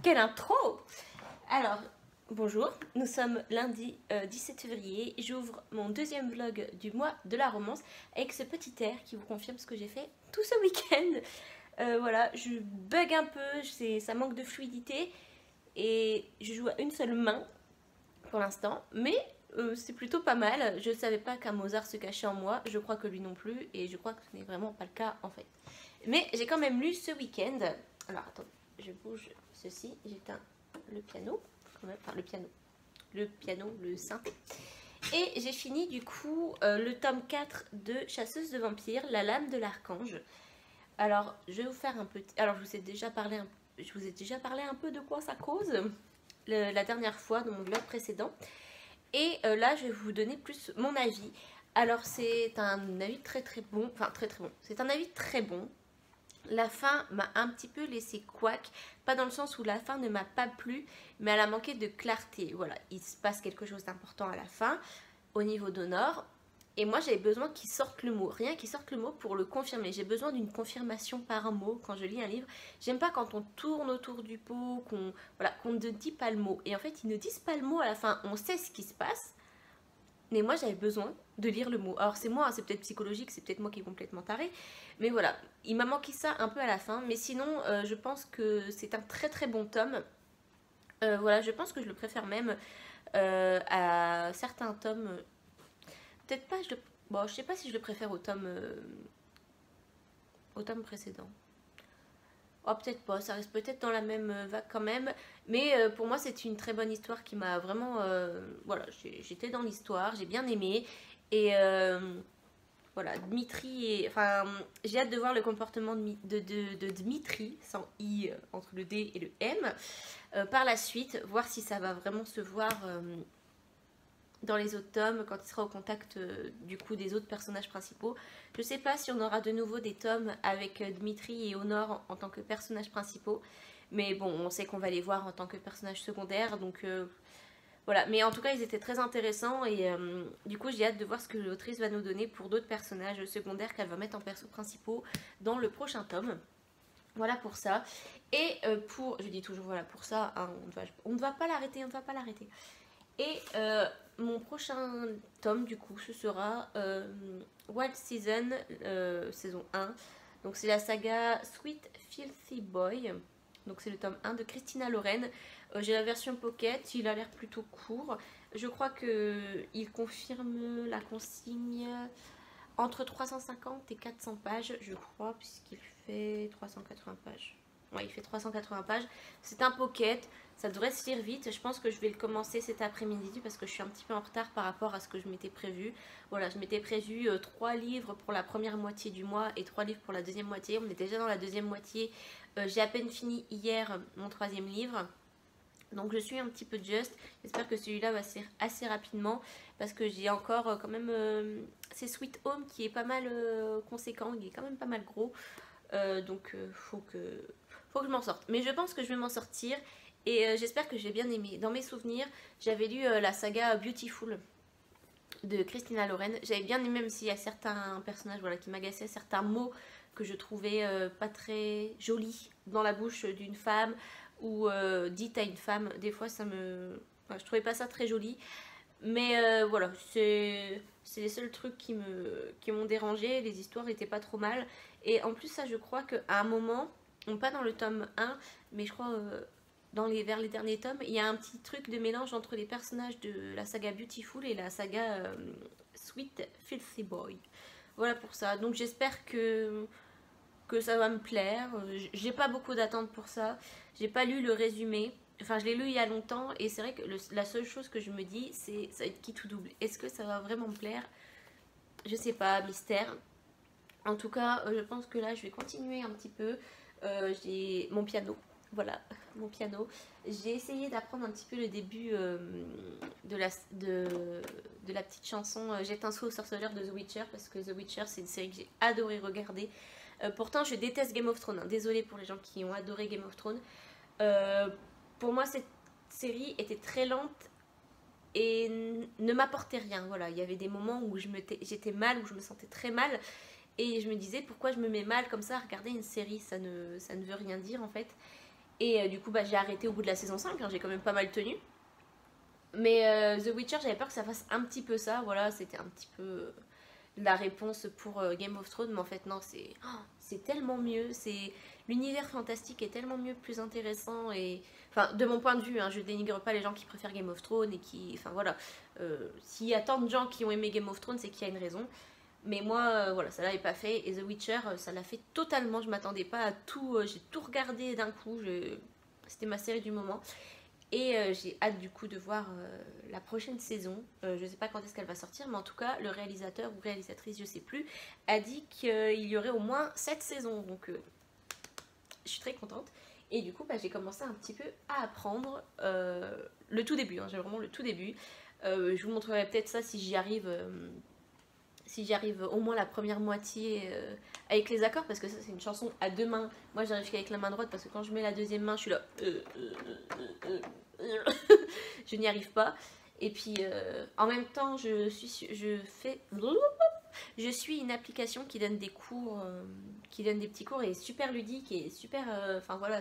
quelle intro! Alors, bonjour, nous sommes lundi 17 février, j'ouvre mon deuxième vlog du mois de la romance avec ce petit air qui vous confirme ce que j'ai fait tout ce week-end. Voilà, je bug un peu, ça manque de fluidité et je joue à une seule main pour l'instant, mais c'est plutôt pas mal. Je ne savais pas qu'un Mozart se cachait en moi, je crois que lui non plus, et je crois que ce n'est vraiment pas le cas en fait. Mais j'ai quand même lu ce week-end. Alors attends, je bouge ceci, j'éteins le piano, enfin le piano, le synthé. Et j'ai fini du coup le tome 4 de Chasseuse de vampires, La lame de l'archange. Alors je vais vous faire un petit... Alors je vous ai déjà parlé un peu de quoi ça cause la dernière fois dans mon vlog précédent. Et là je vais vous donner plus mon avis. Alors c'est un avis très bon, enfin très bon, c'est un avis très bon. La fin m'a un petit peu laissé couac, pas dans le sens où la fin ne m'a pas plu, mais elle a manqué de clarté. Voilà, il se passe quelque chose d'important à la fin, au niveau d'Honor, et moi j'avais besoin qu'il sorte le mot, rien qu'il sorte le mot pour le confirmer. J'ai besoin d'une confirmation par un mot quand je lis un livre. J'aime pas quand on tourne autour du pot, qu'on ne dit pas le mot. Et en fait, ils ne disent pas le mot à la fin, on sait ce qui se passe, mais moi j'avais besoin de lire le mot. Alors c'est moi, c'est peut-être psychologique, c'est peut-être moi qui est complètement tarée, mais voilà, il m'a manqué ça un peu à la fin. Mais sinon je pense que c'est un très bon tome. Voilà, je pense que je le préfère même à certains tomes. Peut-être pas, bon, je sais pas si je le préfère au tome précédent. Oh, peut-être pas, ça reste peut-être dans la même vague quand même. Mais pour moi, c'est une très bonne histoire qui m'a vraiment... voilà, j'étais dans l'histoire, j'ai bien aimé. Et voilà, Dmitri... Enfin, j'ai hâte de voir le comportement de Dmitri, sans I entre le D et le M. Par la suite, voir si ça va vraiment se voir... dans les autres tomes, quand il sera au contact du coup des autres personnages principaux. Je sais pas si on aura de nouveau des tomes avec Dmitri et Honor en tant que personnages principaux, mais bon, on sait qu'on va les voir en tant que personnages secondaires, donc voilà. Mais en tout cas, ils étaient très intéressants et du coup, j'ai hâte de voir ce que l'autrice va nous donner pour d'autres personnages secondaires qu'elle va mettre en persos principaux dans le prochain tome. Voilà pour ça. Et je dis toujours voilà pour ça, hein, on ne va pas l'arrêter, on ne va pas l'arrêter. Et mon prochain tome, du coup, ce sera Wild Season, saison 1. Donc c'est la saga Sweet Filthy Boy. Donc c'est le tome 1 de Christina Loren. J'ai la version pocket, il a l'air plutôt court. Je crois qu'il confirme la consigne entre 350 et 400 pages, je crois, puisqu'il fait 380 pages. Ouais, il fait 380 pages. C'est un pocket, ça devrait se lire vite. Je pense que je vais le commencer cet après-midi parce que je suis un petit peu en retard par rapport à ce que je m'étais prévu. Voilà, je m'étais prévu 3 livres pour la première moitié du mois et 3 livres pour la deuxième moitié. On est déjà dans la deuxième moitié. J'ai à peine fini hier mon 3e livre. Donc je suis un petit peu juste. J'espère que celui-là va se lire assez rapidement parce que j'ai encore quand même... c'est Sweet Home qui est pas mal conséquent, il est quand même pas mal gros. Donc faut que je m'en sorte. Mais je pense que je vais m'en sortir et j'espère que j'ai bien aimé. Dans mes souvenirs, j'avais lu la saga Beautiful de Christina Loren. J'avais bien aimé, même s'il y a certains personnages voilà, qui m'agaçaient, certains mots que je trouvais pas très jolis dans la bouche d'une femme ou dites à une femme. Des fois, je trouvais pas ça très joli. Mais voilà, c'est les seuls trucs qui m'ont dérangé. Les histoires n'étaient pas trop mal. Et en plus, ça, je crois qu'à un moment, pas dans le tome 1, mais je crois vers les derniers tomes, il y a un petit truc de mélange entre les personnages de la saga Beautiful et la saga Sweet Filthy Boy. Voilà pour ça. Donc j'espère que ça va me plaire. J'ai pas beaucoup d'attentes pour ça. J'ai pas lu le résumé. Enfin, je l'ai lu il y a longtemps et c'est vrai que la seule chose que je me dis, c'est ça va être qui tout double. Est-ce que ça va vraiment me plaire? Je sais pas, mystère. En tout cas, je pense que là, je vais continuer un petit peu. J'ai mon piano. Voilà, mon piano. J'ai essayé d'apprendre un petit peu le début de la petite chanson Jette un sou aux sorceleurs de The Witcher, parce que The Witcher, c'est une série que j'ai adoré regarder. Pourtant, je déteste Game of Thrones. Hein. Désolée pour les gens qui ont adoré Game of Thrones. Pour moi, cette série était très lente et ne m'apportait rien. Voilà, il y avait des moments où j'étais mal, où je me sentais très mal. Et je me disais, pourquoi je me mets mal comme ça à regarder une série? Ça ne veut rien dire en fait. Et du coup, bah, j'ai arrêté au bout de la saison 5, hein, j'ai quand même pas mal tenu. Mais The Witcher, j'avais peur que ça fasse un petit peu ça, voilà, c'était un petit peu la réponse pour Game of Thrones, mais en fait non, c'est tellement mieux, l'univers fantastique est tellement mieux, plus intéressant, et enfin de mon point de vue, hein, je dénigre pas les gens qui préfèrent Game of Thrones et qui, enfin voilà, s'il y a tant de gens qui ont aimé Game of Thrones, c'est qu'il y a une raison. Mais moi, voilà, ça l'avait pas fait. Et The Witcher, ça l'a fait totalement. Je m'attendais pas à tout. J'ai tout regardé d'un coup. C'était ma série du moment. Et j'ai hâte du coup de voir la prochaine saison. Je sais pas quand est-ce qu'elle va sortir, mais en tout cas, le réalisateur ou réalisatrice, je sais plus, a dit qu'il y aurait au moins 7 saisons. Donc je suis très contente. Et du coup, bah, j'ai commencé un petit peu à apprendre le tout début. Hein, j'ai vraiment le tout début. Je vous montrerai peut-être ça si j'y arrive. Si j'y arrive au moins la première moitié avec les accords, parce que ça c'est une chanson à deux mains. Moi j'arrive qu'avec la main droite, parce que quand je mets la deuxième main, je suis là. Je n'y arrive pas. Et puis en même temps, je suis une application qui donne des cours, qui donne des petits cours et super ludique et super. Enfin voilà,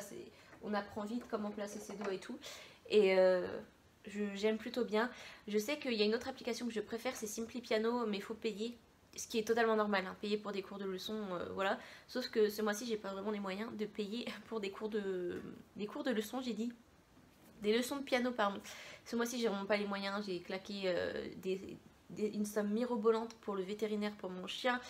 on apprend vite comment placer ses doigts et tout. Et j'aime plutôt bien. Je sais qu'il y a une autre application que je préfère, c'est Simply Piano, mais il faut payer. Ce qui est totalement normal, hein, payer pour des cours de leçon, voilà. Sauf que ce mois-ci, j'ai pas vraiment les moyens de payer pour des cours de leçon, j'ai dit. Des leçons de piano, pardon. Ce mois-ci, j'ai vraiment pas les moyens. J'ai claqué une somme mirobolante pour le vétérinaire pour mon chien.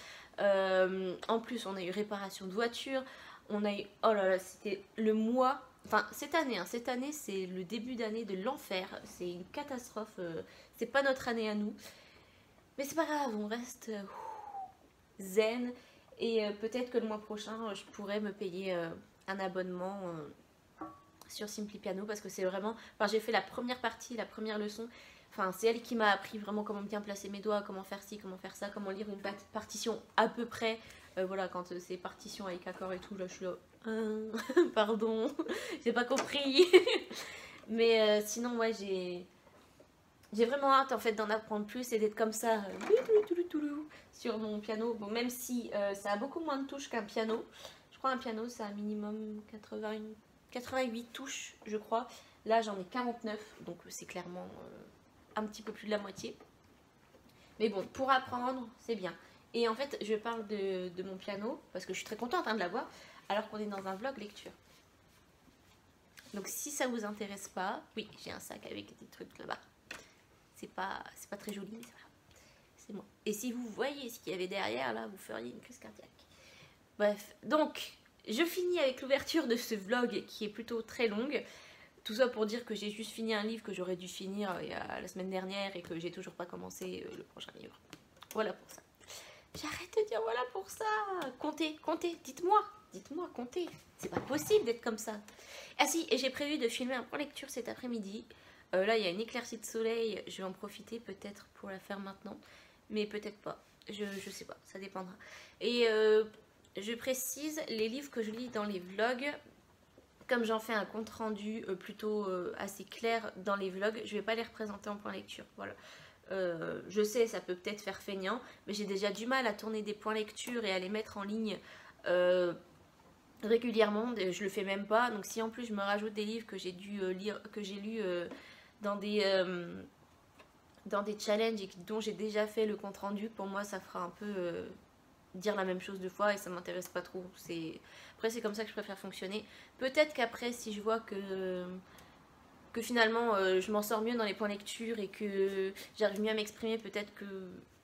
En plus, on a eu réparation de voiture. On a eu... Oh là là, c'était le mois... Enfin, cette année, c'est le début d'année de l'enfer. C'est une catastrophe. C'est pas notre année à nous. Mais c'est pas grave, on reste zen. Et peut-être que le mois prochain, je pourrais me payer un abonnement sur Simply Piano. Parce que c'est vraiment... Enfin, j'ai fait la première partie, la première leçon. Enfin, c'est elle qui m'a appris vraiment comment bien placer mes doigts, comment faire ci, comment faire ça, comment lire une partition à peu près. Voilà, quand c'est partition avec accord et tout, là je suis là... pardon, j'ai pas compris. Mais sinon, ouais, j'ai vraiment hâte en fait d'en apprendre plus et d'être comme ça sur mon piano. Bon, même si ça a beaucoup moins de touches qu'un piano. Je crois un piano, ça a minimum 88 touches, je crois. Là, j'en ai 49, donc c'est clairement un petit peu plus de la moitié. Mais bon, pour apprendre, c'est bien. Et en fait, je parle de mon piano, parce que je suis très contente de l'avoir, alors qu'on est dans un vlog lecture. Donc si ça vous intéresse pas, oui, j'ai un sac avec des trucs là-bas. C'est pas très joli, mais c'est moi. Et si vous voyez ce qu'il y avait derrière, là, vous feriez une crise cardiaque. Bref, donc, je finis avec l'ouverture de ce vlog qui est plutôt très longue. Tout ça pour dire que j'ai juste fini un livre que j'aurais dû finir la semaine dernière et que j'ai toujours pas commencé le prochain livre. Voilà pour ça. J'arrête de dire voilà pour ça. Comptez, dites-moi, comptez. C'est pas possible d'être comme ça. Ah si, et j'ai prévu de filmer un point lecture cet après-midi. Là, il y a une éclaircie de soleil. Je vais en profiter peut-être pour la faire maintenant. Mais peut-être pas. Je sais pas, ça dépendra. Et je précise, les livres que je lis dans les vlogs, comme j'en fais un compte rendu plutôt assez clair dans les vlogs, je vais pas les représenter en point lecture. Voilà. Je sais, ça peut peut-être faire feignant, mais j'ai déjà du mal à tourner des points lecture et à les mettre en ligne régulièrement. Je le fais même pas. Donc si en plus je me rajoute des livres que j'ai dû lire, que j'ai lus dans des challenges et dont j'ai déjà fait le compte rendu, pour moi ça fera un peu dire la même chose deux fois et ça m'intéresse pas trop. Après c'est comme ça que je préfère fonctionner. Peut-être qu'après si je vois que finalement je m'en sors mieux dans les points lecture et que j'arrive mieux à m'exprimer, peut-être que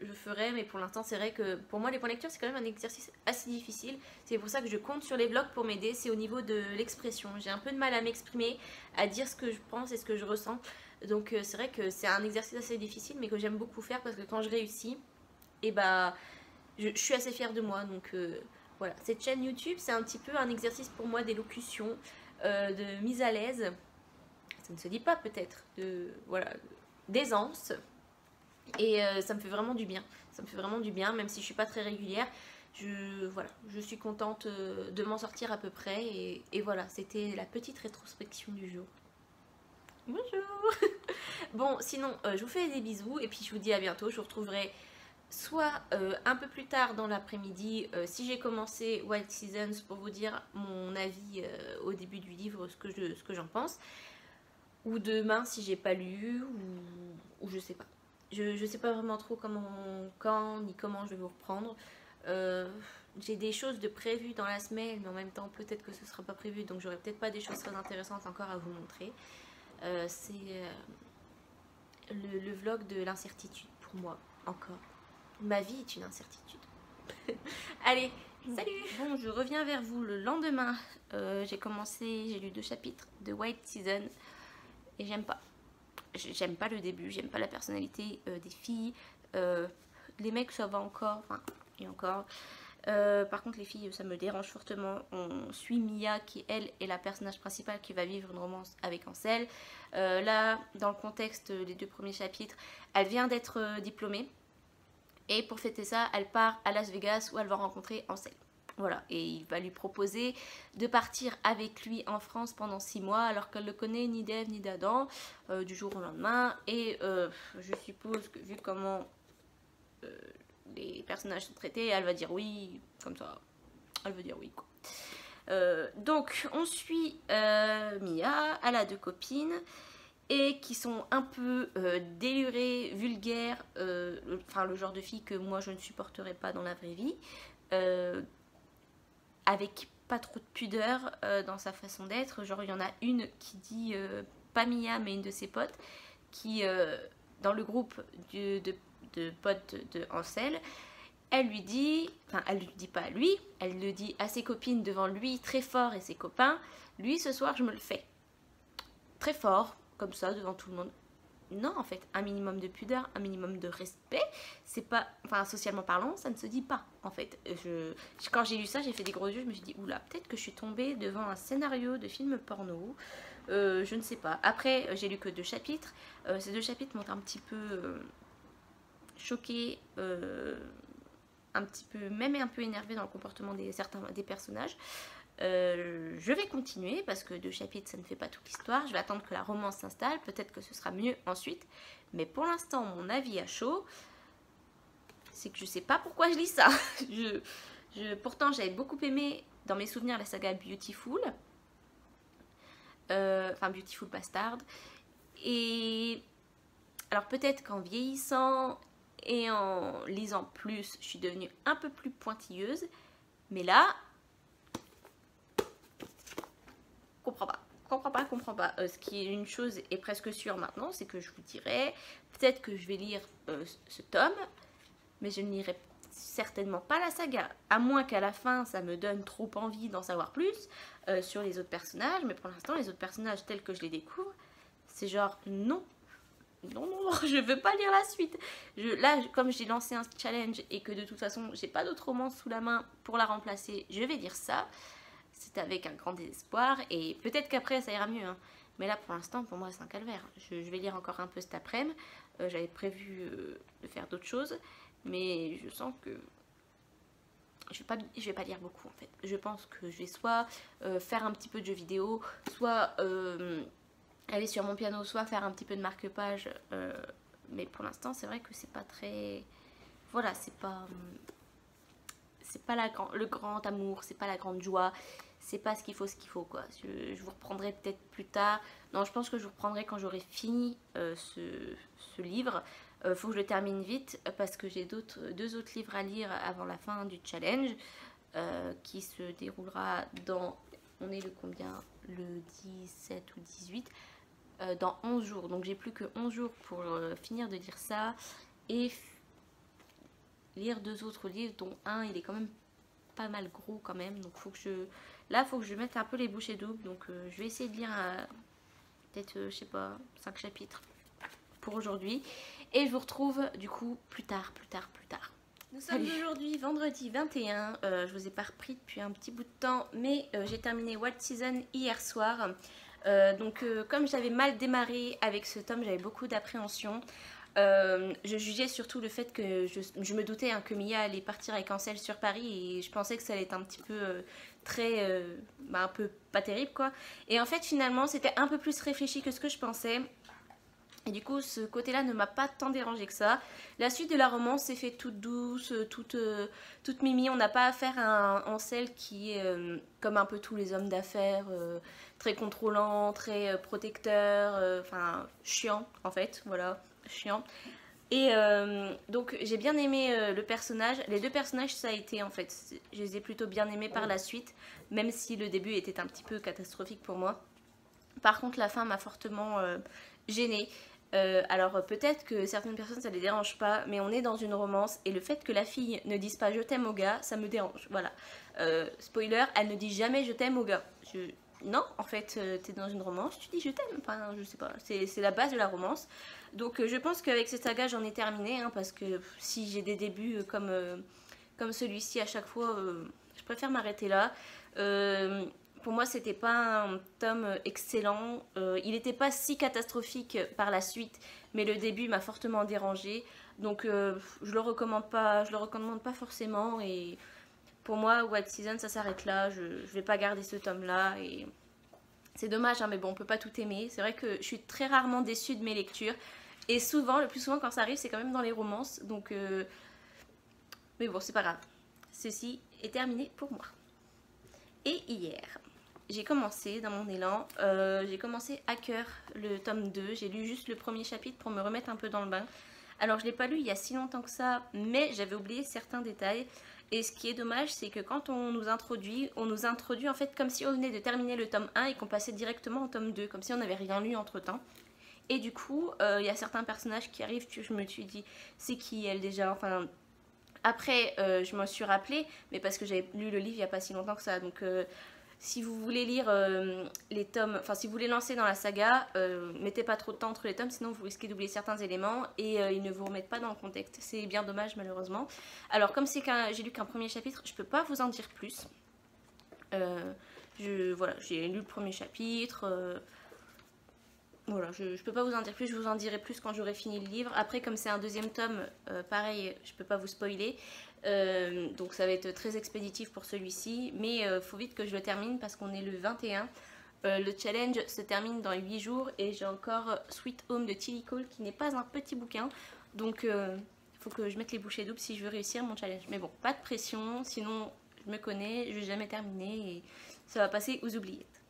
je ferai, mais pour l'instant c'est vrai que pour moi les points lecture c'est quand même un exercice assez difficile. C'est pour ça que je compte sur les vlogs pour m'aider, c'est au niveau de l'expression. J'ai un peu de mal à m'exprimer, à dire ce que je pense et ce que je ressens. Donc c'est vrai que c'est un exercice assez difficile mais que j'aime beaucoup faire parce que quand je réussis, et bah je suis assez fière de moi. Donc voilà, cette chaîne YouTube c'est un petit peu un exercice pour moi d'élocution, de mise à l'aise. Ça ne se dit pas peut-être, voilà, d'aisance. Et ça me fait vraiment du bien. Ça me fait vraiment du bien, même si je suis pas très régulière. Voilà, je suis contente de m'en sortir à peu près. Et voilà, c'était la petite rétrospection du jour. Bonjour. Bon, sinon, je vous fais des bisous. Et puis je vous dis à bientôt. Je vous retrouverai soit un peu plus tard dans l'après-midi, si j'ai commencé Wild Seasons, pour vous dire mon avis au début du livre, ce que j'en pense, ou demain si j'ai pas lu, ou je sais pas. Je sais pas vraiment trop quand ni comment je vais vous reprendre. J'ai des choses de prévues dans la semaine, mais en même temps peut-être que ce sera pas prévu, donc j'aurai peut-être pas des choses très intéressantes encore à vous montrer. C'est le vlog de l'incertitude pour moi, encore. Ma vie est une incertitude. Allez, salut. Bon, je reviens vers vous le lendemain. J'ai lu 2 chapitres de Wild Season et j'aime pas. J'aime pas le début, j'aime pas la personnalité des filles. Les mecs, ça va encore, enfin, et encore. Par contre, les filles, ça me dérange fortement. On suit Mia, qui elle est la personnage principale qui va vivre une romance avec Ansel. Là, dans le contexte des 2 premiers chapitres, elle vient d'être diplômée. Et pour fêter ça, elle part à Las Vegas où elle va rencontrer Ansel. Voilà, et il va lui proposer de partir avec lui en France pendant 6 mois alors qu'elle ne connaît ni d'Ève ni d'Adam du jour au lendemain. Et je suppose que vu comment les personnages sont traités, elle va dire oui, comme ça. Elle veut dire oui, quoi. Donc, on suit Mia, elle a 2 copines et qui sont un peu délurées, vulgaires, enfin le genre de fille que moi je ne supporterais pas dans la vraie vie, avec pas trop de pudeur dans sa façon d'être. Genre il y en a une qui dit, pas Mia mais une de ses potes, qui dans le groupe de potes de Ansel, elle lui dit, enfin elle lui dit pas à lui, elle le dit à ses copines devant lui très fort et ses copains, lui ce soir je me le fais. Très fort, comme ça, devant tout le monde. Non, en fait, un minimum de pudeur, un minimum de respect, c'est pas, enfin, socialement parlant, ça ne se dit pas, en fait. Quand j'ai lu ça, j'ai fait des gros yeux, je me suis dit, oula, peut-être que je suis tombée devant un scénario de film porno, je ne sais pas. Après, j'ai lu que 2 chapitres, ces 2 chapitres m'ont un petit peu choquée, un petit peu, même un peu énervée dans le comportement des personnages. Je vais continuer parce que 2 chapitres ça ne fait pas toute l'histoire. Je vais attendre que la romance s'installe, peut-être que ce sera mieux ensuite. Mais pour l'instant, mon avis à chaud, c'est que je sais pas pourquoi je lis ça. Pourtant, j'avais beaucoup aimé dans mes souvenirs la saga Beautiful, enfin Beautiful Bastard. Et alors peut-être qu'en vieillissant et en lisant plus, je suis devenue un peu plus pointilleuse. Mais là, comprends pas. Ce qui est une chose est presque sûre maintenant, c'est que je vous dirais, peut-être que je vais lire ce tome, mais je ne lirai certainement pas la saga, à moins qu'à la fin ça me donne trop envie d'en savoir plus sur les autres personnages. Mais pour l'instant, les autres personnages tels que je les découvre, c'est genre non, je veux pas lire la suite. Là, comme j'ai lancé un challenge et que de toute façon j'ai pas d'autre romance sous la main pour la remplacer, je vais dire ça. C'est avec un grand désespoir et peut-être qu'après ça ira mieux, hein. Mais là pour l'instant pour moi c'est un calvaire. Je vais lire encore un peu cet après-midi. J'avais prévu de faire d'autres choses, mais je sens que je vais pas lire beaucoup en fait. Je pense que je vais soit faire un petit peu de jeux vidéo, soit aller sur mon piano, soit faire un petit peu de marque-page. Mais pour l'instant c'est vrai que c'est pas très... Voilà, c'est pas le grand amour, c'est pas la grande joie, c'est pas ce qu'il faut quoi. Je vous reprendrai peut-être plus tard. Non, je pense que je vous reprendrai quand j'aurai fini ce livre. Faut que je le termine vite parce que j'ai 2 autres livres à lire avant la fin du challenge qui se déroulera dans, on est le combien, le 17 ou 18, dans 11 jours. Donc j'ai plus que 11 jours pour finir de lire ça et lire 2 autres livres, dont un il est quand même pas mal gros quand même, donc faut que je mette un peu les bouchées doubles. Donc je vais essayer de lire peut-être je sais pas 5 chapitres pour aujourd'hui et je vous retrouve du coup plus tard. Nous sommes aujourd'hui vendredi 21, je vous ai pas repris depuis un petit bout de temps, mais j'ai terminé Wild Season hier soir. Donc comme j'avais mal démarré avec ce tome, j'avais beaucoup d'appréhension. Je jugeais surtout le fait que je me doutais que Mia allait partir avec Ansel sur Paris et je pensais que ça allait être un petit peu un peu pas terrible quoi. Et en fait finalement c'était un peu plus réfléchi que ce que je pensais. Et du coup, ce côté-là ne m'a pas tant dérangé que ça. La suite de la romance s'est fait toute douce, toute mimi. On n'a pas affaire à un Ansel qui est, comme un peu tous les hommes d'affaires, très contrôlant, très protecteur, enfin chiant en fait, voilà, chiant. Et donc j'ai bien aimé le personnage. Les deux personnages, ça a été en fait, je les ai plutôt bien aimés par la suite, même si le début était un petit peu catastrophique pour moi. Par contre, la fin m'a fortement gênée. Alors peut-être que certaines personnes ça les dérange pas, mais on est dans une romance et le fait que la fille ne dise pas je t'aime au gars, ça me dérange. Voilà. Spoiler, elle ne dit jamais je t'aime au gars. Non, en fait, t'es dans une romance, tu dis je t'aime. Enfin, je sais pas, c'est la base de la romance. Donc je pense qu'avec cette saga j'en ai terminé, hein, parce que si j'ai des débuts comme celui-ci à chaque fois, je préfère m'arrêter là. Pour moi, c'était pas un tome excellent. Il n'était pas si catastrophique par la suite, mais le début m'a fortement dérangé. Donc, je le recommande pas forcément. Et pour moi, White Season, ça s'arrête là. Je vais pas garder ce tome-là. Et c'est dommage, hein, mais bon, on peut pas tout aimer. C'est vrai que je suis très rarement déçue de mes lectures. Et souvent, le plus souvent quand ça arrive, c'est quand même dans les romances. Donc, mais bon, c'est pas grave. Ceci est terminé pour moi. Et hier, j'ai commencé dans mon élan, j'ai commencé Hacker, le tome 2, j'ai lu juste le premier chapitre pour me remettre un peu dans le bain. Alors je ne l'ai pas lu il y a si longtemps que ça, mais j'avais oublié certains détails. Et ce qui est dommage, c'est que quand on nous introduit en fait comme si on venait de terminer le tome 1 et qu'on passait directement au tome 2, comme si on n'avait rien lu entre temps. Et du coup, il y a certains personnages qui arrivent, je me suis dit, c'est qui elle déjà, enfin... Après, je m'en suis rappelée, mais parce que j'avais lu le livre il n'y a pas si longtemps que ça, donc... si vous voulez lire les tomes, enfin si vous voulez lancer dans la saga, mettez pas trop de temps entre les tomes, sinon vous risquez d'oublier certains éléments et ils ne vous remettent pas dans le contexte. C'est bien dommage malheureusement. Alors comme j'ai lu qu'un premier chapitre, je peux pas vous en dire plus. Voilà, j'ai lu le premier chapitre. Voilà, je peux pas vous en dire plus, je vous en dirai plus quand j'aurai fini le livre. Après, comme c'est un deuxième tome, pareil, je peux pas vous spoiler. Donc ça va être très expéditif pour celui-ci, mais faut vite que je le termine parce qu'on est le 21. Le challenge se termine dans 8 jours et j'ai encore Sweet Home de Tilly Cole qui n'est pas un petit bouquin. Donc faut que je mette les bouchées doubles si je veux réussir mon challenge. Mais bon, pas de pression, sinon je me connais, je vais jamais terminer et ça va passer aux oubliettes.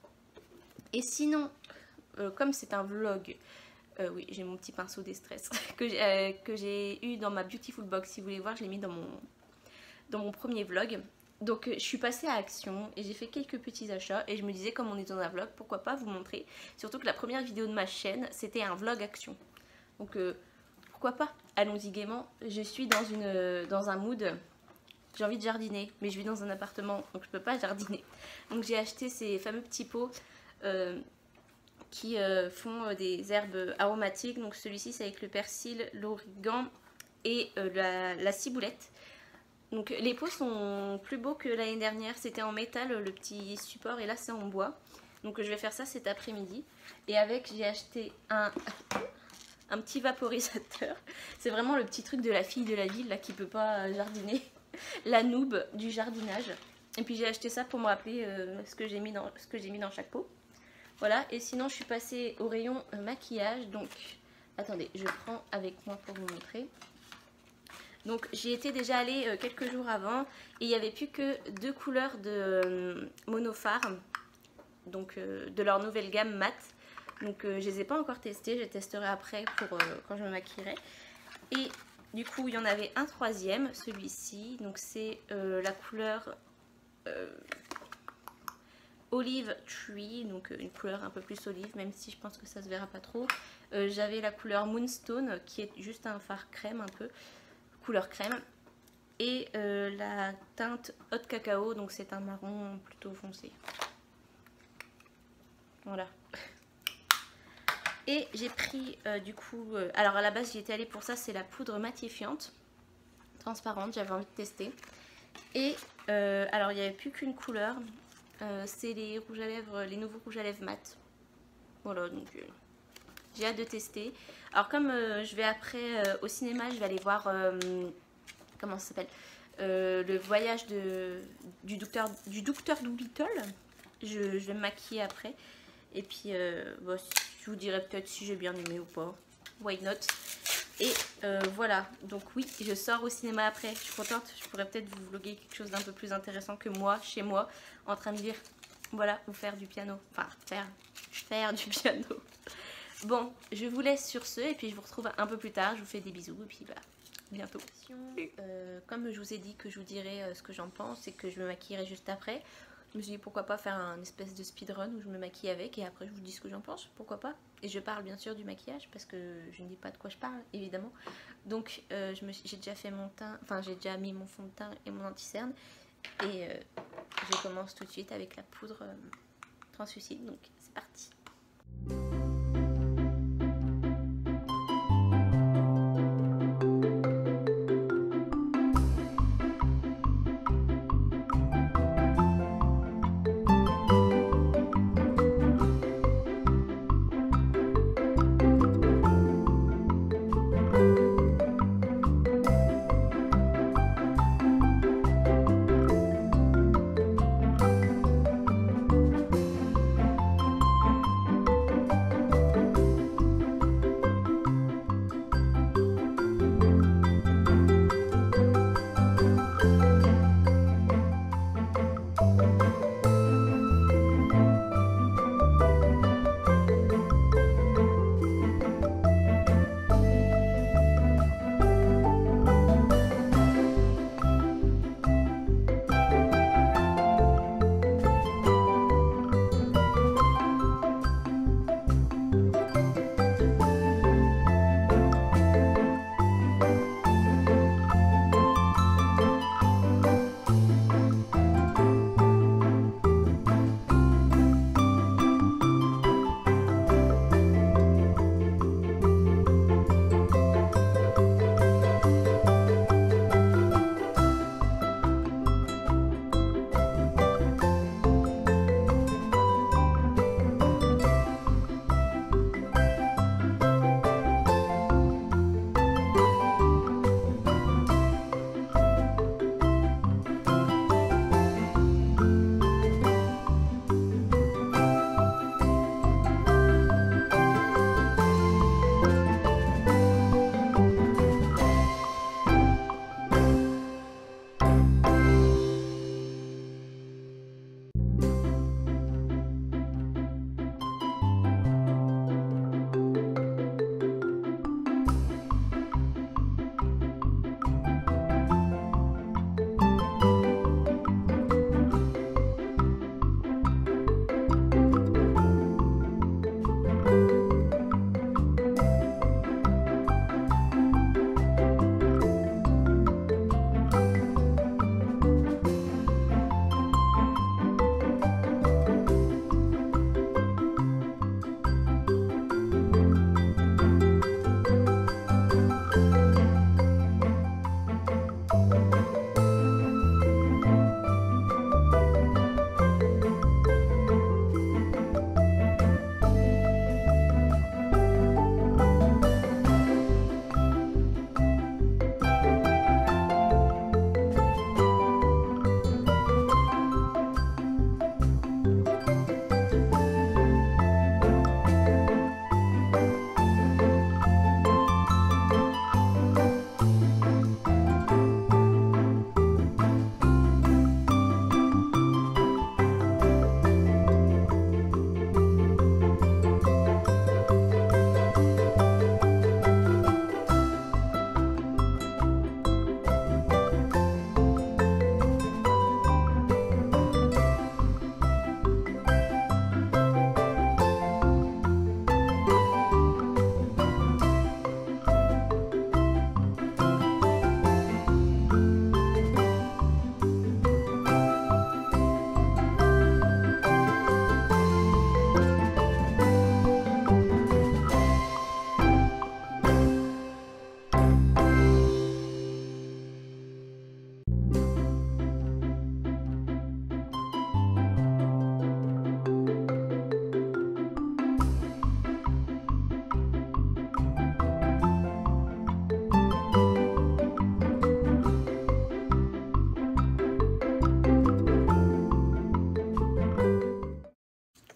Et sinon... comme c'est un vlog, oui j'ai mon petit pinceau d'estress que j'ai eu dans ma Beautiful Box, si vous voulez voir je l'ai mis dans mon premier vlog. Donc je suis passée à Action et j'ai fait quelques petits achats et je me disais comme on est dans un vlog, pourquoi pas vous montrer. Surtout que la première vidéo de ma chaîne c'était un vlog Action. Donc pourquoi pas, allons-y gaiement. Je suis dans un mood, j'ai envie de jardiner mais je vis dans un appartement donc je peux pas jardiner. Donc j'ai acheté ces fameux petits pots qui font des herbes aromatiques. Donc celui-ci c'est avec le persil, l'origan et la ciboulette. Donc les pots sont plus beaux que l'année dernière, c'était en métal le petit support et là c'est en bois. Donc je vais faire ça cet après-midi. Et avec j'ai acheté un petit vaporisateur. C'est vraiment le petit truc de la fille de la ville là qui peut pas jardiner. La noob du jardinage. Et puis j'ai acheté ça pour me rappeler ce que j'ai mis dans chaque pot. Voilà, et sinon je suis passée au rayon maquillage, donc attendez, je prends avec moi pour vous montrer. Donc j'y étais déjà allée quelques jours avant et il n'y avait plus que 2 couleurs de Monophar, donc de leur nouvelle gamme mat. Donc je les ai pas encore testées, je les testerai après pour quand je me maquillerai. Et du coup il y en avait un troisième, celui-ci, donc c'est la couleur... Olive Tree, donc une couleur un peu plus olive, même si je pense que ça se verra pas trop. J'avais la couleur Moonstone, qui est juste un fard crème un peu, couleur crème. Et la teinte Hot Cacao, donc c'est un marron plutôt foncé. Voilà. Et j'ai pris du coup, alors à la base j'y étais allée pour ça, c'est la poudre matifiante, transparente, j'avais envie de tester. Et alors il n'y avait plus qu'une couleur. C'est les rouges à lèvres, les nouveaux rouges à lèvres mat. Voilà, donc j'ai hâte de tester. Alors comme je vais après au cinéma, je vais aller voir, comment ça s'appelle, le voyage du docteur Dolittle. Je vais me maquiller après. Et puis, bon, je vous dirai peut-être si j'ai bien aimé ou pas. why not. Et voilà, donc oui, je sors au cinéma après, je suis contente, je pourrais peut-être vous vlogger quelque chose d'un peu plus intéressant que moi, chez moi, en train de lire, voilà, ou faire du piano, enfin faire du piano. Bon, je vous laisse sur ce, et puis je vous retrouve un peu plus tard, je vous fais des bisous, et puis bah, bientôt. Comme je vous ai dit que je vous dirai ce que j'en pense, et que je me maquillerai juste après, je me suis dit pourquoi pas faire un espèce de speedrun où je me maquille avec et après je vous dis ce que j'en pense, pourquoi pas. Et je parle bien sûr du maquillage parce que je ne dis pas de quoi je parle évidemment. Donc j'ai déjà fait mon teint, enfin j'ai déjà mis mon fond de teint et mon anti-cerne. Et je commence tout de suite avec la poudre translucide, donc c'est parti.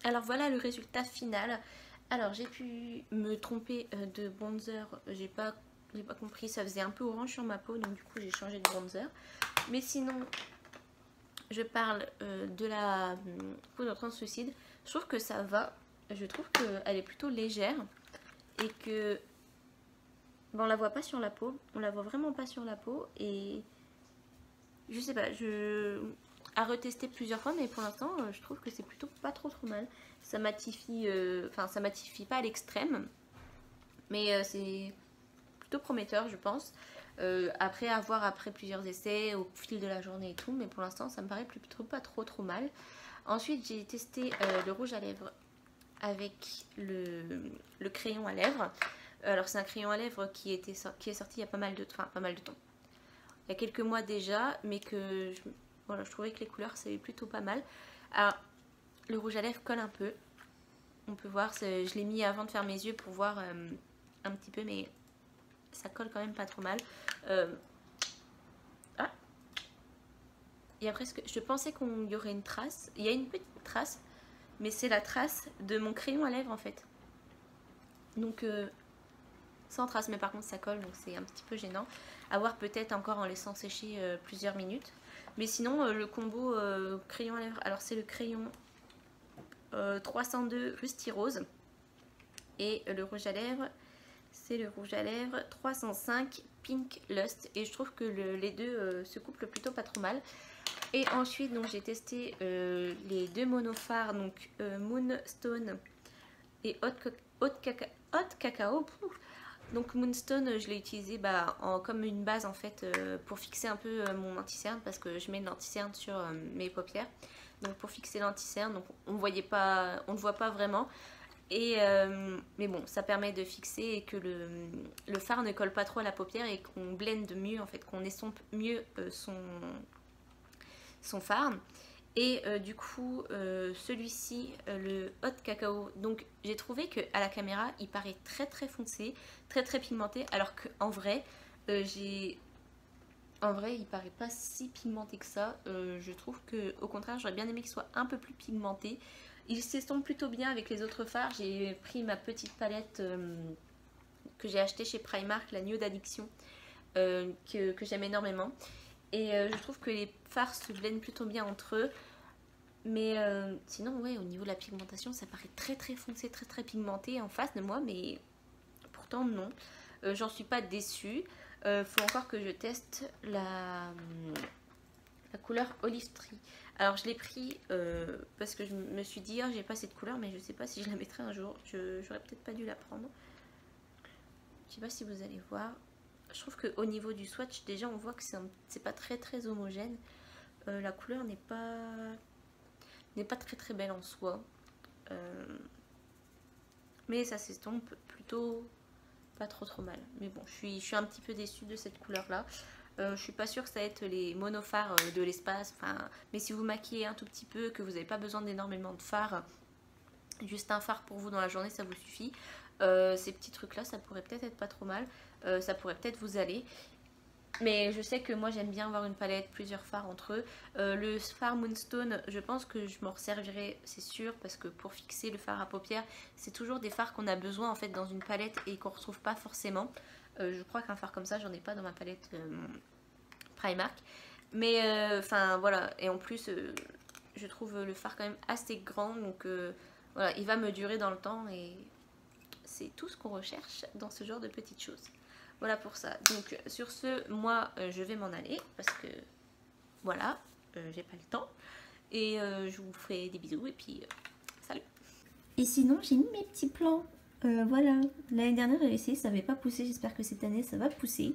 Alors voilà le résultat final. Alors j'ai pu me tromper de bronzer, j'ai pas compris, ça faisait un peu orange sur ma peau, donc du coup j'ai changé de bronzer. Mais sinon, je parle de la poudre translucide. Je trouve que ça va, je trouve qu'elle est plutôt légère et que bon, on la voit pas sur la peau, on la voit vraiment pas sur la peau et je sais pas, à retester plusieurs fois, mais pour l'instant je trouve que c'est plutôt pas trop mal. Ça matifie, enfin ça matifie pas à l'extrême, mais c'est plutôt prometteur je pense. Après à voir après plusieurs essais au fil de la journée et tout, mais pour l'instant ça me paraît plutôt pas trop mal. Ensuite j'ai testé le rouge à lèvres avec le crayon à lèvres. Alors c'est un crayon à lèvres qui est sorti il y a pas mal de temps. Il y a quelques mois déjà, mais que voilà, je trouvais que les couleurs c'est plutôt pas mal. Alors le rouge à lèvres colle un peu. On peut voir, je l'ai mis avant de faire mes yeux pour voir un petit peu, mais ça colle quand même pas trop mal. Ah, il y a presque, je pensais qu'il y aurait une trace. Il y a une petite trace, mais c'est la trace de mon crayon à lèvres en fait. Donc sans trace, mais par contre ça colle, donc c'est un petit peu gênant. À voir peut-être encore en laissant sécher plusieurs minutes. Mais sinon le combo crayon à lèvres, alors c'est le crayon 302 Rusty Rose. Et le rouge à lèvres, c'est le rouge à lèvres 305 Pink Lust. Et je trouve que les deux se couplent plutôt pas trop mal. Et ensuite, donc j'ai testé les deux monophares, donc Moonstone et Hot Cacao. Donc Moonstone, je l'ai utilisé comme une base en fait pour fixer un peu mon anti-cerne, parce que je mets de l'anti-cerne sur mes paupières. Donc pour fixer l'anti-cerne, donc on ne voit pas vraiment. Et mais bon, ça permet de fixer et que le fard ne colle pas trop à la paupière et qu'on blende mieux, en fait, qu'on estompe mieux son fard. Et du coup, celui-ci, le Hot Cacao, donc j'ai trouvé qu'à la caméra, il paraît très foncé, très pigmenté, alors qu'en vrai, il paraît pas si pigmenté que ça. Je trouve que, au contraire, j'aurais bien aimé qu'il soit un peu plus pigmenté. Il s'estompe plutôt bien avec les autres fards. J'ai pris ma petite palette que j'ai achetée chez Primark, la Nude Addiction, que j'aime énormément. Et je trouve que les fards se blendent plutôt bien entre eux. Mais sinon, ouais, au niveau de la pigmentation, ça paraît très foncé, très pigmenté en face de moi. Mais pourtant, non. J'en suis pas déçue. Faut encore que je teste la couleur Olive Tree. Alors je l'ai pris parce que je me suis dit j'ai pas cette couleur, mais je sais pas si je la mettrai un jour. J'aurais peut-être pas dû la prendre. Je sais pas si vous allez voir. Je trouve qu'au niveau du swatch, déjà on voit que c'est pas très homogène. La couleur n'est pas très belle en soi. Mais ça s'estompe plutôt pas trop mal. Mais bon, je suis un petit peu déçue de cette couleur là. Je suis pas sûre que ça va être les monophares de l'espace. Mais si vous maquillez un tout petit peu, que vous n'avez pas besoin d'énormément de fards, juste un fard pour vous dans la journée, ça vous suffit. Ces petits trucs là, ça pourrait peut-être être pas trop mal. Ça pourrait peut-être vous aller. Mais je sais que moi j'aime bien avoir une palette, plusieurs fards entre eux. Le fard Moonstone, je pense que je m'en resservirai, c'est sûr, parce que pour fixer le fard à paupières, c'est toujours des fards qu'on a besoin en fait dans une palette et qu'on retrouve pas forcément. Je crois qu'un fard comme ça, j'en ai pas dans ma palette Primark. Mais enfin voilà, et en plus, je trouve le fard quand même assez grand, donc voilà, il va me durer dans le temps et c'est tout ce qu'on recherche dans ce genre de petites choses. Voilà pour ça. Donc sur ce, moi je vais m'en aller parce que voilà, j'ai pas le temps. Et je vous fais des bisous et puis salut. Et sinon, j'ai mis mes petits plans. Voilà, l'année dernière j'ai essayé, ça n'avait pas poussé. J'espère que cette année ça va pousser.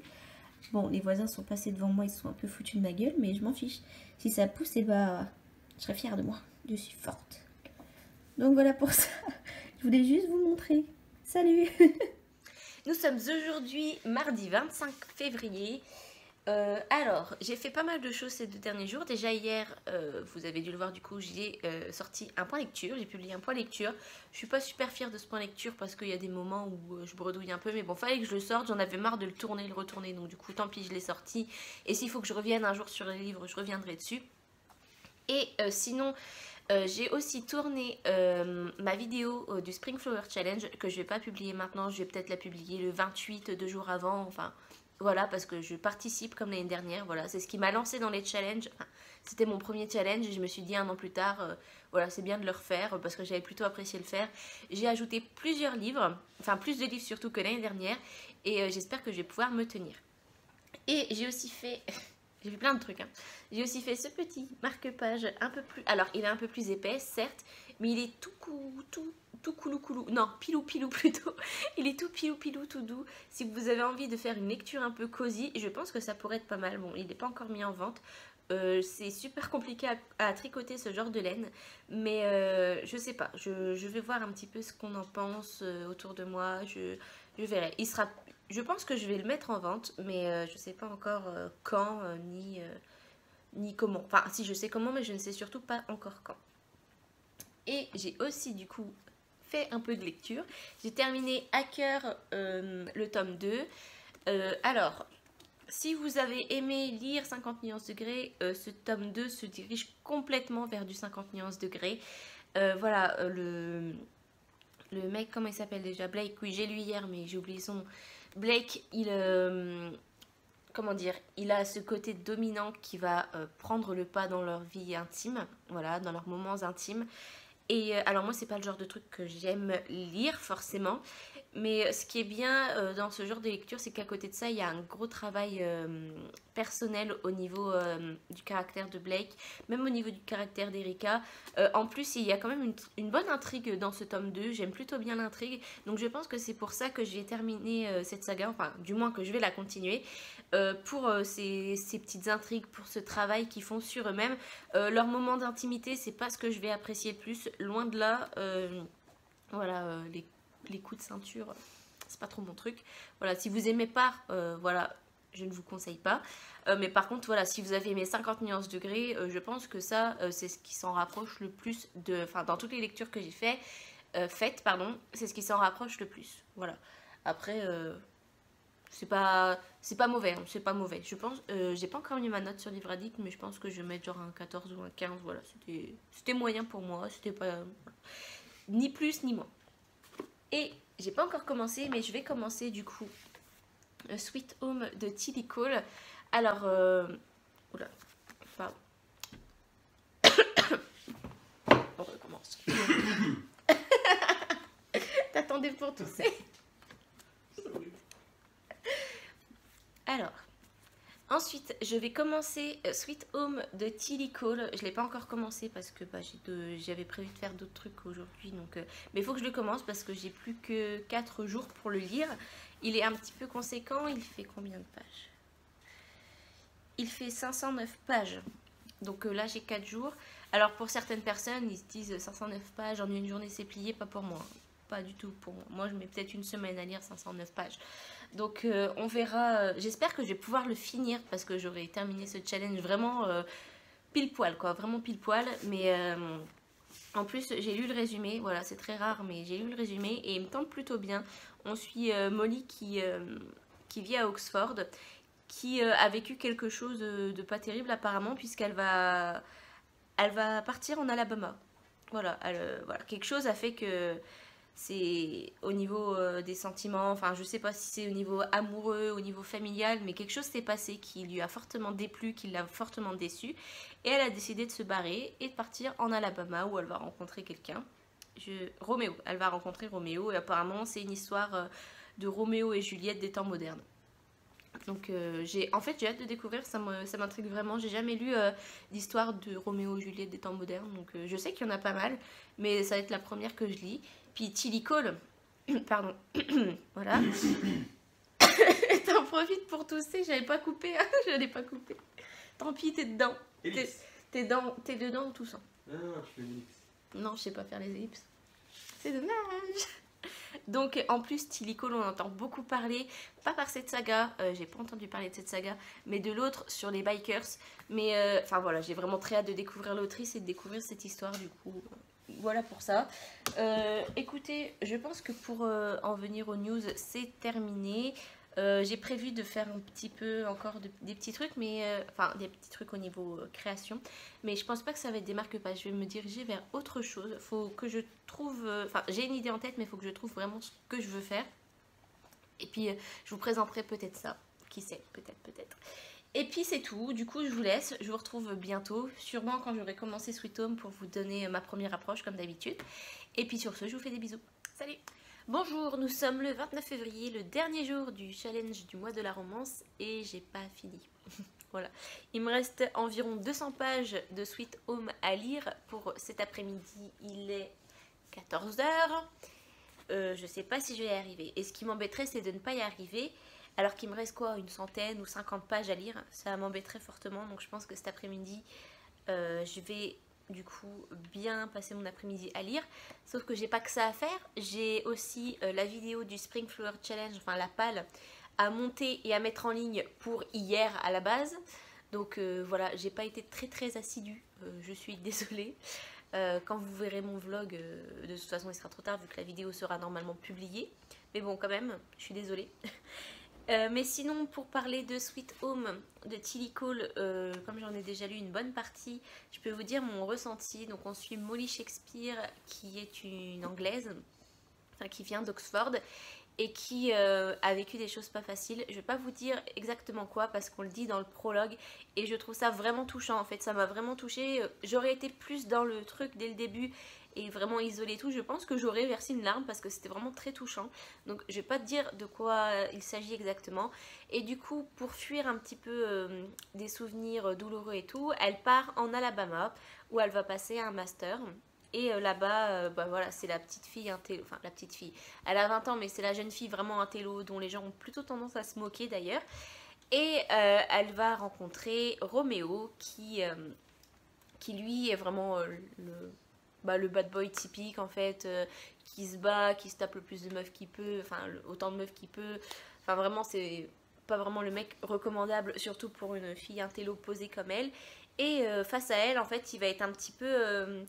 Bon, les voisins sont passés devant moi, ils sont un peu foutus de ma gueule, mais je m'en fiche. Si ça pousse, et bah, je serais fière de moi. Je suis forte. Donc voilà pour ça. Je voulais juste vous montrer. Salut. Nous sommes aujourd'hui mardi 25 février. Alors, j'ai fait pas mal de choses ces 2 derniers jours. Déjà hier, vous avez dû le voir du coup, j'ai sorti un point lecture. J'ai publié un point lecture. Je suis pas super fière de ce point lecture parce qu'il y a des moments où je bredouille un peu. Mais bon, fallait que je le sorte. J'en avais marre de le tourner, le retourner. Donc du coup, tant pis, je l'ai sorti. Et s'il faut que je revienne un jour sur les livres, je reviendrai dessus. Et sinon, J'ai aussi tourné ma vidéo du Spring Flower Challenge que je vais pas publier maintenant, je vais peut-être la publier le 28, 2 jours avant, enfin voilà, parce que je participe comme l'année dernière, voilà, c'est ce qui m'a lancé dans les challenges. Enfin, c'était mon premier challenge et je me suis dit un an plus tard, voilà, c'est bien de le refaire parce que j'avais plutôt apprécié le faire. J'ai ajouté plusieurs livres, enfin plus de livres surtout que l'année dernière, et j'espère que je vais pouvoir me tenir. Et j'ai aussi fait, j'ai fait plein de trucs, hein. J'ai aussi fait ce petit marque-page un peu plus, alors il est un peu plus épais certes, mais il est tout coulou coulou, non pilou pilou plutôt, il est tout pilou pilou tout doux. Si vous avez envie de faire une lecture un peu cosy, je pense que ça pourrait être pas mal. Bon, il n'est pas encore mis en vente. C'est super compliqué à tricoter ce genre de laine, mais je sais pas, je vais voir un petit peu ce qu'on en pense autour de moi, je verrai. Je pense que je vais le mettre en vente, mais je sais pas encore quand ni comment. Enfin, si je sais comment, mais je ne sais surtout pas encore quand. Et j'ai aussi du coup fait un peu de lecture. J'ai terminé Hacker le tome 2. Alors, si vous avez aimé lire 50 nuances degrés, ce tome 2 se dirige complètement vers du 50 nuances degrés. Voilà, le mec, comment il s'appelle déjà? Blake, oui, j'ai lu hier, mais j'ai oublié son nom. Blake, comment dire, il a ce côté dominant qui va prendre le pas dans leur vie intime, voilà, dans leurs moments intimes. Et alors moi, c'est pas le genre de truc que j'aime lire forcément, mais ce qui est bien dans ce genre de lecture, c'est qu'à côté de ça, il y a un gros travail personnel au niveau du caractère de Blake, même au niveau du caractère d'Erika. En plus, il y a quand même une bonne intrigue dans ce tome 2, j'aime plutôt bien l'intrigue, donc je pense que c'est pour ça que j'ai terminé cette saga, enfin du moins que je vais la continuer, pour ces petites intrigues, pour ce travail qu'ils font sur eux-mêmes. Leur moment d'intimité, c'est pas ce que je vais apprécier le plus, loin de là. Voilà, les coups de ceinture, c'est pas trop mon truc. Voilà, si vous aimez pas, voilà, je ne vous conseille pas. Mais par contre, voilà, si vous avez aimé 50 nuances degrés, je pense que ça, c'est ce qui s'en rapproche le plus de... Enfin, dans toutes les lectures que j'ai faites, pardon, c'est ce qui s'en rapproche le plus. Voilà. Après, c'est pas mauvais, hein, c'est pas mauvais. Je pense, j'ai pas encore mis ma note sur Livre Addict, mais je pense que je vais mettre genre un 14 ou un 15. Voilà, c'était moyen pour moi, c'était pas... Ni plus ni moins. Et j'ai pas encore commencé, mais je vais commencer du coup Sweet Home de Tilly Cole. Alors, oula, pardon. On recommence. T'attendais pour tousser. Alors, ensuite, je vais commencer Sweet Home de Tilly Cole. Je ne l'ai pas encore commencé parce que bah, j'avais prévu de faire d'autres trucs aujourd'hui. Mais il faut que je le commence parce que j'ai plus que 4 jours pour le lire. Il est un petit peu conséquent. Il fait combien de pages? Il fait 509 pages. Donc là, j'ai 4 jours. Alors pour certaines personnes, ils se disent 509 pages en une journée, c'est plié. Pas pour moi. Pas du tout pour moi. Moi, je mets peut-être une semaine à lire 509 pages. Donc on verra, j'espère que je vais pouvoir le finir parce que j'aurai terminé ce challenge vraiment pile poil quoi, vraiment pile poil. Mais en plus j'ai lu le résumé, voilà c'est très rare mais j'ai lu le résumé et il me tente plutôt bien. On suit Molly qui vit à Oxford, qui a vécu quelque chose de pas terrible apparemment puisqu'elle va partir en Alabama. Voilà, voilà, quelque chose a fait que... C'est au niveau des sentiments, enfin je sais pas si c'est au niveau amoureux, au niveau familial, mais quelque chose s'est passé qui lui a fortement déplu, qui l'a fortement déçu. Et elle a décidé de se barrer et de partir en Alabama où elle va rencontrer quelqu'un. Roméo, elle va rencontrer Roméo et apparemment c'est une histoire de Roméo et Juliette des temps modernes. Donc j'ai hâte de découvrir, ça m'intrigue vraiment. J'ai jamais lu l'histoire de Roméo et Juliette des temps modernes, donc je sais qu'il y en a pas mal, mais ça va être la première que je lis. Puis Tilly Cole, pardon, voilà. T'en profites pour tousser, j'avais pas coupé, hein, je l'ai pas coupé. Tant pis, t'es dedans. T'es dedans ou toussant? Non, je fais une ellipse. Non, je sais pas faire les ellipses. C'est dommage. Donc en plus Tilly Cole, on entend beaucoup parler, pas par cette saga, j'ai pas entendu parler de cette saga, mais de l'autre sur les bikers. Mais enfin voilà, j'ai vraiment très hâte de découvrir l'autrice et de découvrir cette histoire du coup. Voilà pour ça. Écoutez, je pense que pour en venir aux news, c'est terminé. J'ai prévu de faire un petit peu encore des petits trucs, mais enfin des petits trucs au niveau création, mais je pense pas que ça va être des marque-pages. Je vais me diriger vers autre chose. Faut que je trouve, enfin j'ai une idée en tête, mais il faut que je trouve vraiment ce que je veux faire. Et puis je vous présenterai peut-être ça, qui sait, peut-être. Et puis c'est tout, du coup je vous laisse, je vous retrouve bientôt, sûrement quand j'aurai commencé Sweet Home pour vous donner ma première approche comme d'habitude. Et puis sur ce, je vous fais des bisous. Salut! Bonjour, nous sommes le 29 février, le dernier jour du challenge du mois de la romance et j'ai pas fini. Voilà, il me reste environ 200 pages de Sweet Home à lire pour cet après-midi, il est 14 h. Je sais pas si je vais y arriver. Et ce qui m'embêterait, c'est de ne pas y arriver. Alors qu'il me reste quoi, une centaine ou 50 pages à lire. Ça m'embêterait fortement. Donc je pense que cet après-midi, je vais du coup bien passer mon après-midi à lire. Sauf que j'ai pas que ça à faire. J'ai aussi la vidéo du Spring Flower Challenge, enfin la palle, à monter et à mettre en ligne pour hier à la base. Donc voilà, j'ai pas été très assidue. Je suis désolée. Quand vous verrez mon vlog, de toute façon il sera trop tard vu que la vidéo sera normalement publiée. Mais bon quand même, je suis désolée. Mais sinon pour parler de Sweet Home de Tilly Cole, comme j'en ai déjà lu une bonne partie, je peux vous dire mon ressenti. Donc on suit Molly Shakespeare qui est une anglaise, enfin qui vient d'Oxford et qui a vécu des choses pas faciles. Je vais pas vous dire exactement quoi parce qu'on le dit dans le prologue et je trouve ça vraiment touchant en fait, ça m'a vraiment touchée. J'aurais été plus dans le truc dès le début et vraiment isolé tout, je pense que j'aurais versé une larme parce que c'était vraiment très touchant. Donc je vais pas te dire de quoi il s'agit exactement. Et du coup pour fuir un petit peu des souvenirs douloureux et tout, elle part en Alabama où elle va passer un master. Et là-bas, bah voilà, c'est la petite fille intello, enfin la petite fille, elle a 20 ans mais c'est la jeune fille vraiment intello dont les gens ont plutôt tendance à se moquer d'ailleurs. Et elle va rencontrer Roméo qui lui est vraiment le bad boy typique en fait, qui se bat, qui se tape le plus de meufs qu'il peut, enfin autant de meufs qu'il peut, enfin vraiment c'est pas vraiment le mec recommandable, surtout pour une fille intello posée comme elle. Et face à elle en fait il va être un petit peu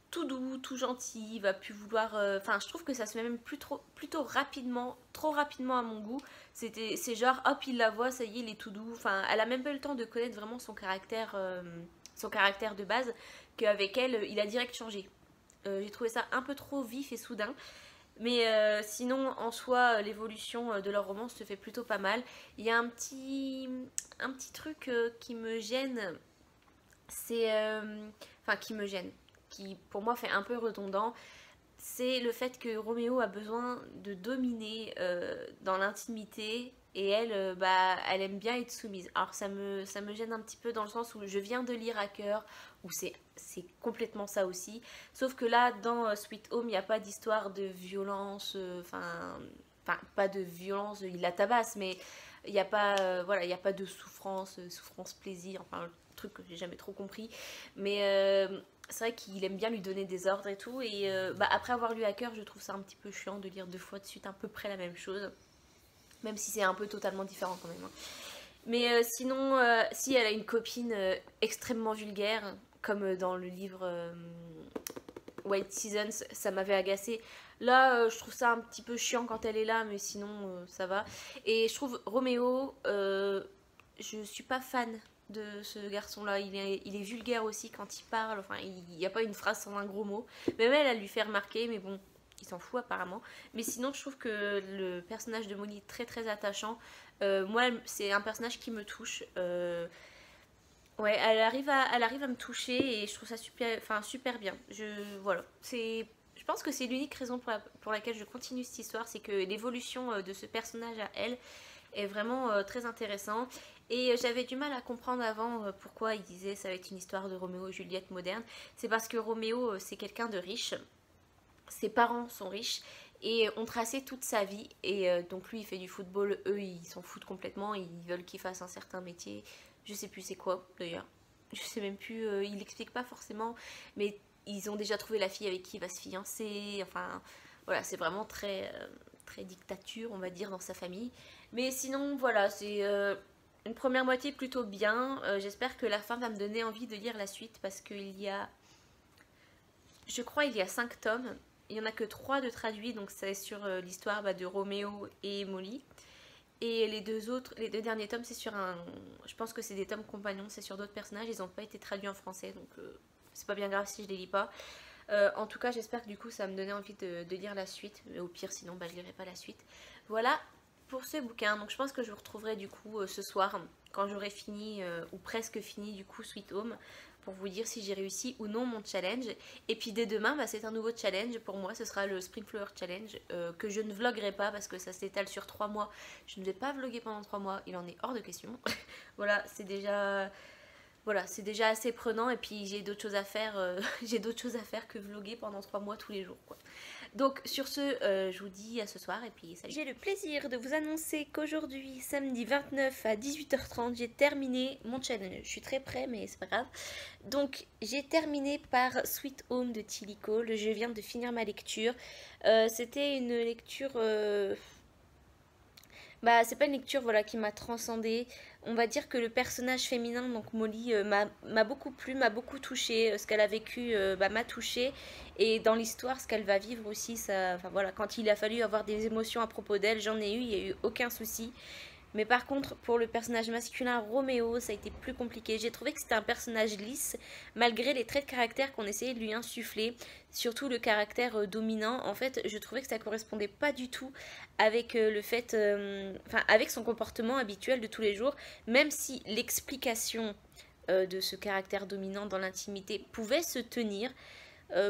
tout doux, tout gentil, il va plus vouloir... Enfin, je trouve que ça se met même plutôt rapidement, trop rapidement à mon goût. C'est genre, hop, il la voit, ça y est, il est tout doux. Enfin, elle a même pas eu le temps de connaître vraiment son caractère de base, qu'avec elle, il a direct changé. J'ai trouvé ça un peu trop vif et soudain. Mais sinon, en soi, l'évolution de leur romance se fait plutôt pas mal. Il y a un petit truc qui me gêne, c'est... Enfin, qui me gêne, qui pour moi fait un peu redondant, c'est le fait que Roméo a besoin de dominer dans l'intimité et elle, elle aime bien être soumise. Alors ça me gêne un petit peu dans le sens où je viens de lire Hacker, où c'est complètement ça aussi. Sauf que là, dans Sweet Home, il n'y a pas d'histoire de violence, enfin pas de violence, il la tabasse, mais il n'y a pas, voilà, il n'y a pas de souffrance, plaisir, enfin un truc que j'ai jamais trop compris. Mais c'est vrai qu'il aime bien lui donner des ordres et tout. Et après avoir lu Hacker, je trouve ça un petit peu chiant de lire 2 fois de suite à peu près la même chose. Même si c'est un peu totalement différent quand même. Hein. Mais sinon, si elle a une copine extrêmement vulgaire, comme dans le livre White Seasons, ça m'avait agacé. Là, je trouve ça un petit peu chiant quand elle est là, mais sinon, ça va. Et je trouve Roméo, je suis pas fan de ce garçon-là. Il est vulgaire aussi quand il parle. Enfin, il n'y a pas une phrase sans un gros mot. Même elle lui fait remarquer, mais bon, il s'en fout apparemment. Mais sinon, je trouve que le personnage de Molly est très attachant. Moi, c'est un personnage qui me touche. Ouais, elle arrive à me toucher et je trouve ça super bien. Voilà, je pense que c'est l'unique raison pour laquelle je continue cette histoire, c'est que l'évolution de ce personnage à elle est vraiment très intéressant. Et j'avais du mal à comprendre avant pourquoi il disait ça va être une histoire de Roméo et Juliette moderne. C'est parce que Roméo, c'est quelqu'un de riche. Ses parents sont riches et ont tracé toute sa vie. Et donc lui, il fait du football. Eux, ils s'en foutent complètement. Ils veulent qu'il fasse un certain métier. Je sais plus c'est quoi d'ailleurs. Je sais même plus. Il explique pas forcément. Mais ils ont déjà trouvé la fille avec qui il va se fiancer. Enfin, voilà, c'est vraiment très dictature, on va dire, dans sa famille. Mais sinon, voilà, c'est une première moitié plutôt bien. J'espère que la fin va me donner envie de lire la suite parce qu'il y a... Je crois il y a 5 tomes. Il n'y en a que 3 de traduits, donc c'est sur l'histoire de Roméo et Molly. Et les deux derniers tomes, c'est sur un... Je pense que c'est des tomes compagnons, c'est sur d'autres personnages. Ils n'ont pas été traduits en français, donc c'est pas bien grave si je les lis pas. En tout cas, j'espère que du coup, ça va me donner envie de lire la suite. Mais au pire, sinon, bah, je lirai pas la suite. Voilà pour ce bouquin. Donc je pense que je vous retrouverai du coup ce soir, quand j'aurai fini, ou presque fini du coup Sweet Home, pour vous dire si j'ai réussi ou non mon challenge. Et puis dès demain, bah, c'est un nouveau challenge pour moi, ce sera le Spring Flower Challenge, que je ne vloguerai pas parce que ça s'étale sur 3 mois. Je ne vais pas vlogger pendant 3 mois, il en est hors de question. Voilà, c'est déjà... Voilà, c'est déjà assez prenant et puis j'ai d'autres choses à faire, j'ai d'autres choses à faire que vlogger pendant 3 mois tous les jours, quoi. Donc sur ce, je vous dis à ce soir et puis salut. J'ai le plaisir de vous annoncer qu'aujourd'hui, samedi 29 à 18h30, j'ai terminé mon challenge. Je suis très près mais c'est pas grave. Donc j'ai terminé par Sweet Home de Tilly Cole. Je viens de finir ma lecture. C'était une lecture... Bah, c'est pas une lecture voilà, qui m'a transcendée. On va dire que le personnage féminin, donc Molly, m'a beaucoup plu, m'a beaucoup touchée. Ce qu'elle a vécu bah, m'a touchée. Et dans l'histoire, ce qu'elle va vivre aussi, ça, enfin, voilà, quand il a fallu avoir des émotions à propos d'elle, j'en ai eu, il n'y a eu aucun souci. Mais par contre, pour le personnage masculin Roméo, ça a été plus compliqué. J'ai trouvé que c'était un personnage lisse, malgré les traits de caractère qu'on essayait de lui insuffler. Surtout le caractère dominant. En fait, je trouvais que ça correspondait pas du tout avec le fait... Enfin, avec son comportement habituel de tous les jours. Même si l'explication de ce caractère dominant dans l'intimité pouvait se tenir,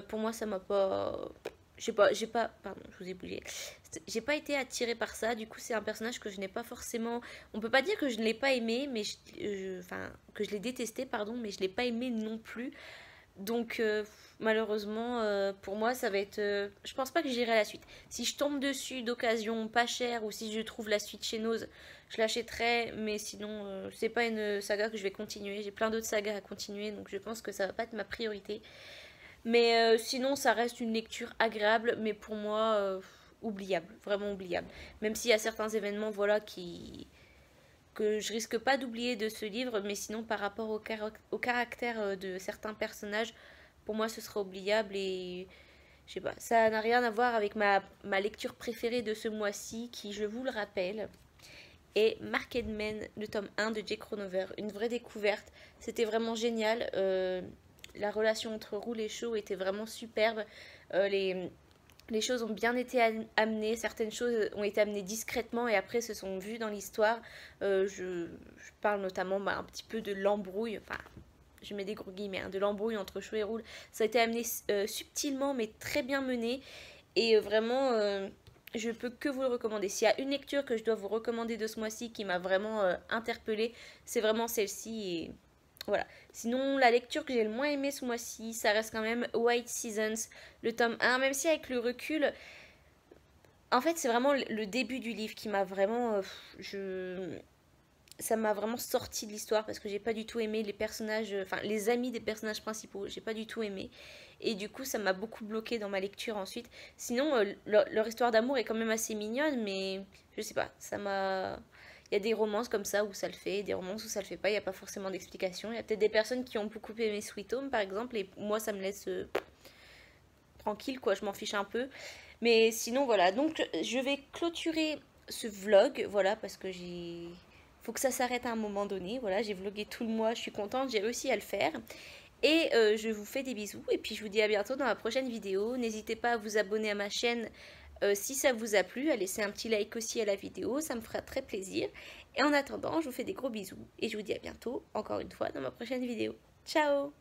pour moi, ça m'a pas... Pardon, je vous ai bougé. J'ai pas été attirée par ça. Du coup, c'est un personnage que je n'ai pas forcément... On peut pas dire que je ne l'ai pas aimé, mais enfin, que je l'ai détesté, pardon, mais je l'ai pas aimé non plus. Donc, malheureusement, pour moi, ça va être... je pense pas que j'irai à la suite. Si je tombe dessus d'occasion pas chère, ou si je trouve la suite chez Nose, je l'achèterai. Mais sinon, c'est pas une saga que je vais continuer. J'ai plein d'autres sagas à continuer, donc je pense que ça va pas être ma priorité. Mais sinon, ça reste une lecture agréable, mais pour moi, oubliable, vraiment oubliable. Même s'il y a certains événements, voilà, que je risque pas d'oublier de ce livre, mais sinon, par rapport au caractère de certains personnages, pour moi, ce sera oubliable et je sais pas, ça n'a rien à voir avec ma lecture préférée de ce mois-ci, qui, je vous le rappelle, est Marked Men, le tome 1 de Jake Ronover. Une vraie découverte, c'était vraiment génial. La relation entre Roule et Shaw était vraiment superbe. Les choses ont bien été amenées. Certaines choses ont été amenées discrètement et après se sont vues dans l'histoire. Je parle notamment un petit peu de l'embrouille. Enfin, je mets des gros guillemets, hein, de l'embrouille entre Shaw et Roule. Ça a été amené subtilement mais très bien mené. Et vraiment, je peux que vous le recommander. S'il y a une lecture que je dois vous recommander de ce mois-ci qui m'a vraiment interpellée, c'est vraiment celle-ci. Et voilà. Sinon, la lecture que j'ai le moins aimée ce mois-ci, ça reste quand même White Seasons, le tome 1, même si avec le recul, en fait, c'est vraiment le début du livre qui m'a vraiment... Ça m'a vraiment sorti de l'histoire parce que j'ai pas du tout aimé les personnages, enfin les amis des personnages principaux, j'ai pas du tout aimé. Et du coup, ça m'a beaucoup bloqué dans ma lecture ensuite. Sinon, leur histoire d'amour est quand même assez mignonne, mais je sais pas, ça m'a... Il y a des romances comme ça où ça le fait, des romances où ça le fait pas, il n'y a pas forcément d'explication. Il y a peut-être des personnes qui ont beaucoup aimé Sweet Home par exemple, et moi ça me laisse tranquille quoi, je m'en fiche un peu. Mais sinon voilà, donc je vais clôturer ce vlog, voilà, parce que faut que ça s'arrête à un moment donné, voilà, j'ai vlogué tout le mois, je suis contente, j'ai réussi à le faire. Et je vous fais des bisous, et puis je vous dis à bientôt dans la prochaine vidéo. N'hésitez pas à vous abonner à ma chaîne si ça vous a plu, à laisser un petit like aussi à la vidéo, ça me fera très plaisir. Et en attendant, je vous fais des gros bisous et je vous dis à bientôt, encore une fois, dans ma prochaine vidéo. Ciao!